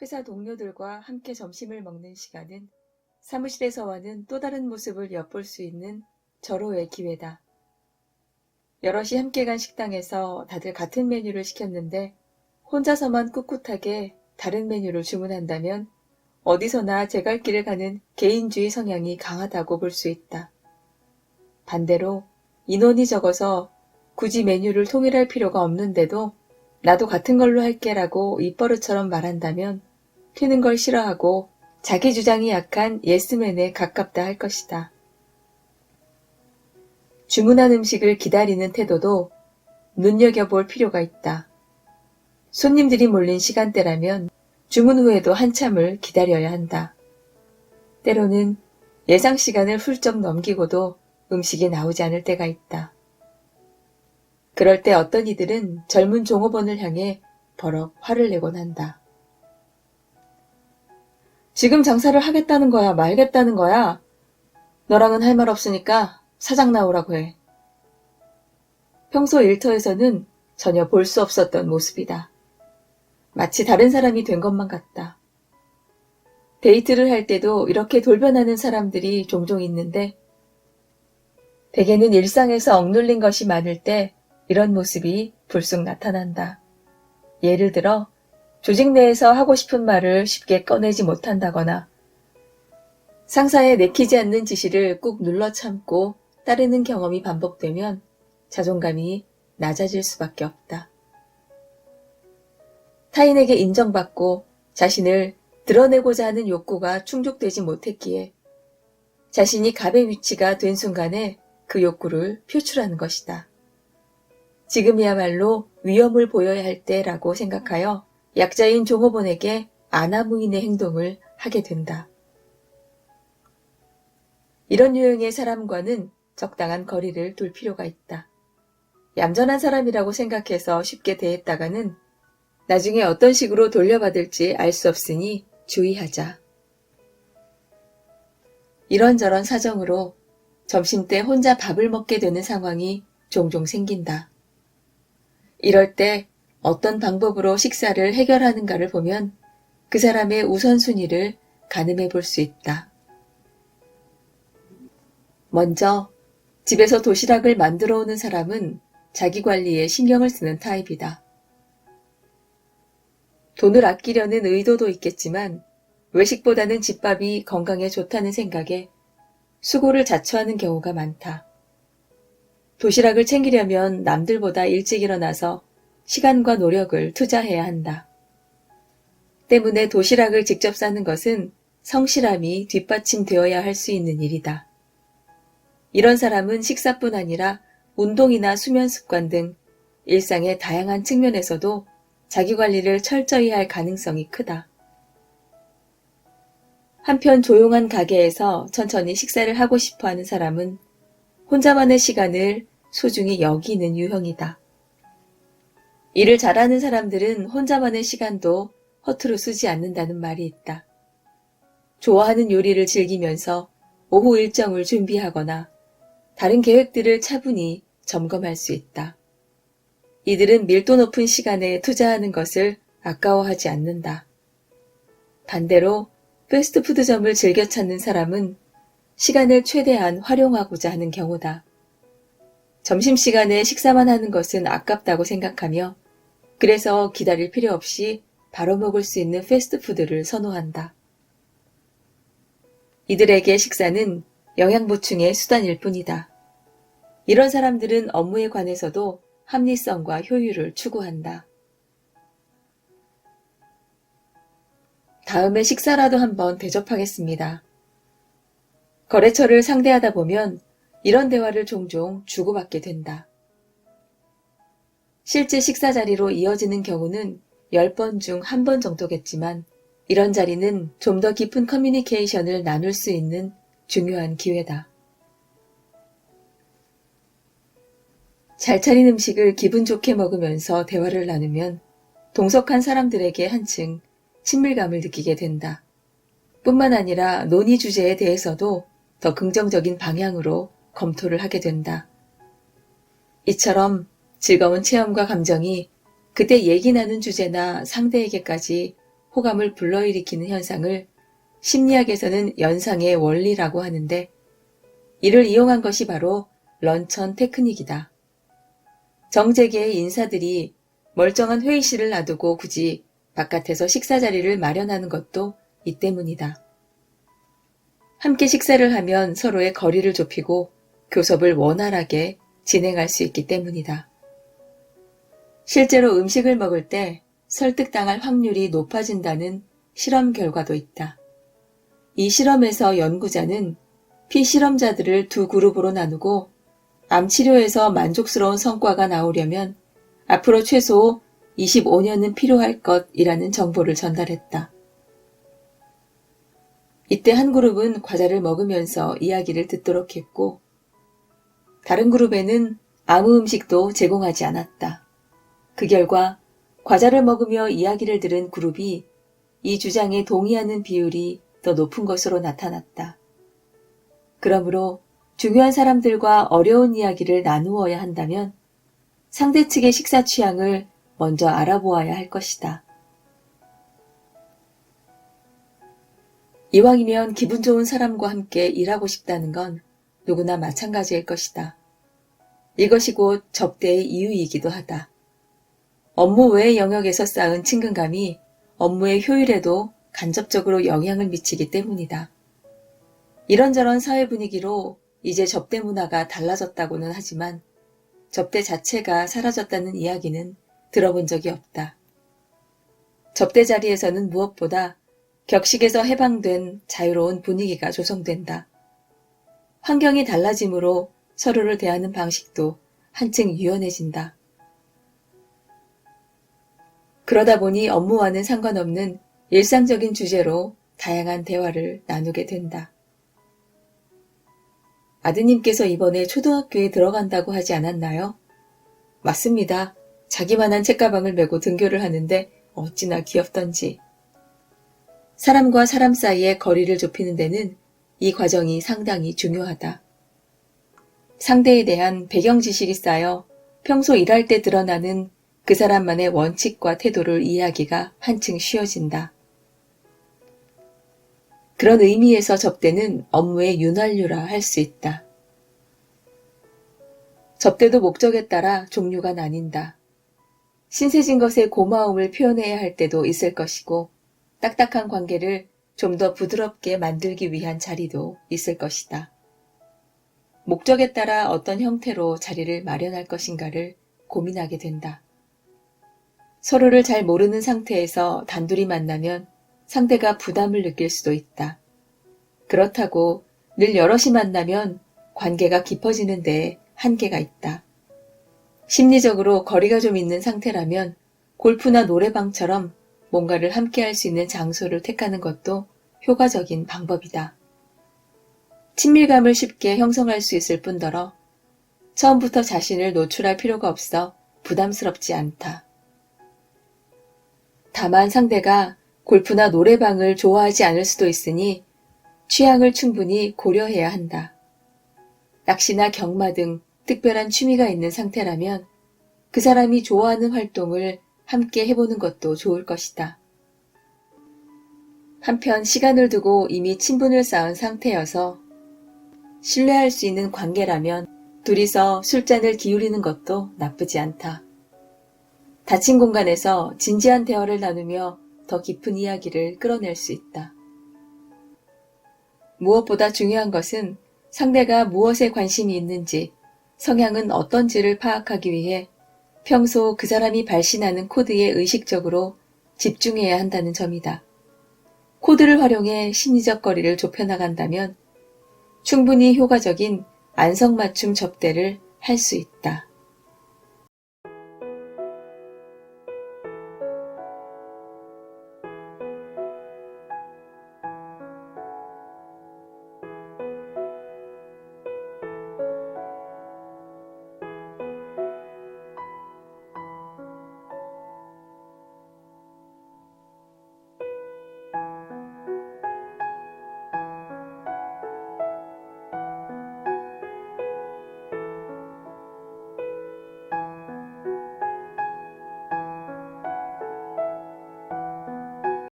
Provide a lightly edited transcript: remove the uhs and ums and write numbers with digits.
회사 동료들과 함께 점심을 먹는 시간은 사무실에서와는 또 다른 모습을 엿볼 수 있는 절호의 기회다. 여럿이 함께 간 식당에서 다들 같은 메뉴를 시켰는데 혼자서만 꿋꿋하게 다른 메뉴를 주문한다면 어디서나 제 갈 길을 가는 개인주의 성향이 강하다고 볼 수 있다. 반대로 인원이 적어서 굳이 메뉴를 통일할 필요가 없는데도 나도 같은 걸로 할게라고 입버릇처럼 말한다면 튀는 걸 싫어하고 자기 주장이 약한 예스맨에 가깝다 할 것이다. 주문한 음식을 기다리는 태도도 눈여겨볼 필요가 있다. 손님들이 몰린 시간대라면 주문 후에도 한참을 기다려야 한다. 때로는 예상 시간을 훌쩍 넘기고도 음식이 나오지 않을 때가 있다. 그럴 때 어떤 이들은 젊은 종업원을 향해 버럭 화를 내곤 한다. 지금 장사를 하겠다는 거야, 말겠다는 거야? 너랑은 할 말 없으니까 사장 나오라고 해. 평소 일터에서는 전혀 볼 수 없었던 모습이다. 마치 다른 사람이 된 것만 같다. 데이트를 할 때도 이렇게 돌변하는 사람들이 종종 있는데 대개는 일상에서 억눌린 것이 많을 때 이런 모습이 불쑥 나타난다. 예를 들어 조직 내에서 하고 싶은 말을 쉽게 꺼내지 못한다거나 상사의 내키지 않는 지시를 꾹 눌러 참고 따르는 경험이 반복되면 자존감이 낮아질 수밖에 없다. 타인에게 인정받고 자신을 드러내고자 하는 욕구가 충족되지 못했기에 자신이 갑의 위치가 된 순간에 그 욕구를 표출하는 것이다. 지금이야말로 위험을 보여야 할 때라고 생각하여 약자인 종업원에게 아나무인의 행동을 하게 된다. 이런 유형의 사람과는 적당한 거리를 둘 필요가 있다. 얌전한 사람이라고 생각해서 쉽게 대했다가는 나중에 어떤 식으로 돌려받을지 알 수 없으니 주의하자. 이런저런 사정으로 점심때 혼자 밥을 먹게 되는 상황이 종종 생긴다. 이럴 때 어떤 방법으로 식사를 해결하는가를 보면 그 사람의 우선순위를 가늠해 볼 수 있다. 먼저 집에서 도시락을 만들어 오는 사람은 자기 관리에 신경을 쓰는 타입이다. 돈을 아끼려는 의도도 있겠지만 외식보다는 집밥이 건강에 좋다는 생각에 수고를 자초하는 경우가 많다. 도시락을 챙기려면 남들보다 일찍 일어나서 시간과 노력을 투자해야 한다. 때문에 도시락을 직접 싸는 것은 성실함이 뒷받침되어야 할 수 있는 일이다. 이런 사람은 식사뿐 아니라 운동이나 수면 습관 등 일상의 다양한 측면에서도 자기 관리를 철저히 할 가능성이 크다. 한편 조용한 가게에서 천천히 식사를 하고 싶어 하는 사람은 혼자만의 시간을 소중히 여기는 유형이다. 일을 잘하는 사람들은 혼자만의 시간도 허투루 쓰지 않는다는 말이 있다. 좋아하는 요리를 즐기면서 오후 일정을 준비하거나 다른 계획들을 차분히 점검할 수 있다. 이들은 밀도 높은 시간에 투자하는 것을 아까워하지 않는다. 반대로 패스트푸드점을 즐겨 찾는 사람은 시간을 최대한 활용하고자 하는 경우다. 점심시간에 식사만 하는 것은 아깝다고 생각하며 그래서 기다릴 필요 없이 바로 먹을 수 있는 패스트푸드를 선호한다. 이들에게 식사는 영양 보충의 수단일 뿐이다. 이런 사람들은 업무에 관해서도 합리성과 효율을 추구한다. 다음에 식사라도 한번 대접하겠습니다. 거래처를 상대하다 보면 이런 대화를 종종 주고받게 된다. 실제 식사 자리로 이어지는 경우는 10번 중 1번 정도겠지만 이런 자리는 좀 더 깊은 커뮤니케이션을 나눌 수 있는 중요한 기회다. 잘 차린 음식을 기분 좋게 먹으면서 대화를 나누면 동석한 사람들에게 한층 친밀감을 느끼게 된다. 뿐만 아니라 논의 주제에 대해서도 더 긍정적인 방향으로 검토를 하게 된다. 이처럼 즐거운 체험과 감정이 그때 얘기 나눈 주제나 상대에게까지 호감을 불러일으키는 현상을 심리학에서는 연상의 원리라고 하는데, 이를 이용한 것이 바로 런천 테크닉이다. 정재계의 인사들이 멀쩡한 회의실을 놔두고 굳이 바깥에서 식사 자리를 마련하는 것도 이 때문이다. 함께 식사를 하면 서로의 거리를 좁히고 교섭을 원활하게 진행할 수 있기 때문이다. 실제로 음식을 먹을 때 설득당할 확률이 높아진다는 실험 결과도 있다. 이 실험에서 연구자는 피실험자들을 두 그룹으로 나누고 암 치료에서 만족스러운 성과가 나오려면 앞으로 최소 25년은 필요할 것이라는 정보를 전달했다. 이때 한 그룹은 과자를 먹으면서 이야기를 듣도록 했고, 다른 그룹에는 아무 음식도 제공하지 않았다. 그 결과 과자를 먹으며 이야기를 들은 그룹이 이 주장에 동의하는 비율이 더 높은 것으로 나타났다. 그러므로 중요한 사람들과 어려운 이야기를 나누어야 한다면 상대 측의 식사 취향을 먼저 알아보아야 할 것이다. 이왕이면 기분 좋은 사람과 함께 일하고 싶다는 건 누구나 마찬가지일 것이다. 이것이 곧 접대의 이유이기도 하다. 업무 외의 영역에서 쌓은 친근감이 업무의 효율에도 간접적으로 영향을 미치기 때문이다. 이런저런 사회 분위기로 이제 접대 문화가 달라졌다고는 하지만 접대 자체가 사라졌다는 이야기는 들어본 적이 없다. 접대 자리에서는 무엇보다 격식에서 해방된 자유로운 분위기가 조성된다. 환경이 달라짐으로 서로를 대하는 방식도 한층 유연해진다. 그러다 보니 업무와는 상관없는 일상적인 주제로 다양한 대화를 나누게 된다. 아드님께서 이번에 초등학교에 들어간다고 하지 않았나요? 맞습니다. 자기만한 책가방을 메고 등교를 하는데 어찌나 귀엽던지. 사람과 사람 사이의 거리를 좁히는 데는 이 과정이 상당히 중요하다. 상대에 대한 배경 지식이 쌓여 평소 일할 때 드러나는 그 사람만의 원칙과 태도를 이해하기가 한층 쉬워진다. 그런 의미에서 접대는 업무의 윤활유라 할 수 있다. 접대도 목적에 따라 종류가 나뉜다. 신세진 것에 고마움을 표현해야 할 때도 있을 것이고, 딱딱한 관계를 좀 더 부드럽게 만들기 위한 자리도 있을 것이다. 목적에 따라 어떤 형태로 자리를 마련할 것인가를 고민하게 된다. 서로를 잘 모르는 상태에서 단둘이 만나면 상대가 부담을 느낄 수도 있다. 그렇다고 늘 여럿이 만나면 관계가 깊어지는 데에 한계가 있다. 심리적으로 거리가 좀 있는 상태라면 골프나 노래방처럼 뭔가를 함께 할 수 있는 장소를 택하는 것도 효과적인 방법이다. 친밀감을 쉽게 형성할 수 있을 뿐더러 처음부터 자신을 노출할 필요가 없어 부담스럽지 않다. 다만 상대가 골프나 노래방을 좋아하지 않을 수도 있으니 취향을 충분히 고려해야 한다. 낚시나 경마 등 특별한 취미가 있는 상태라면 그 사람이 좋아하는 활동을 함께 해보는 것도 좋을 것이다. 한편 시간을 두고 이미 친분을 쌓은 상태여서 신뢰할 수 있는 관계라면 둘이서 술잔을 기울이는 것도 나쁘지 않다. 닫힌 공간에서 진지한 대화를 나누며 더 깊은 이야기를 끌어낼 수 있다. 무엇보다 중요한 것은 상대가 무엇에 관심이 있는지, 성향은 어떤지를 파악하기 위해 평소 그 사람이 발신하는 코드에 의식적으로 집중해야 한다는 점이다. 코드를 활용해 심리적 거리를 좁혀나간다면 충분히 효과적인 안성맞춤 접대를 할 수 있다.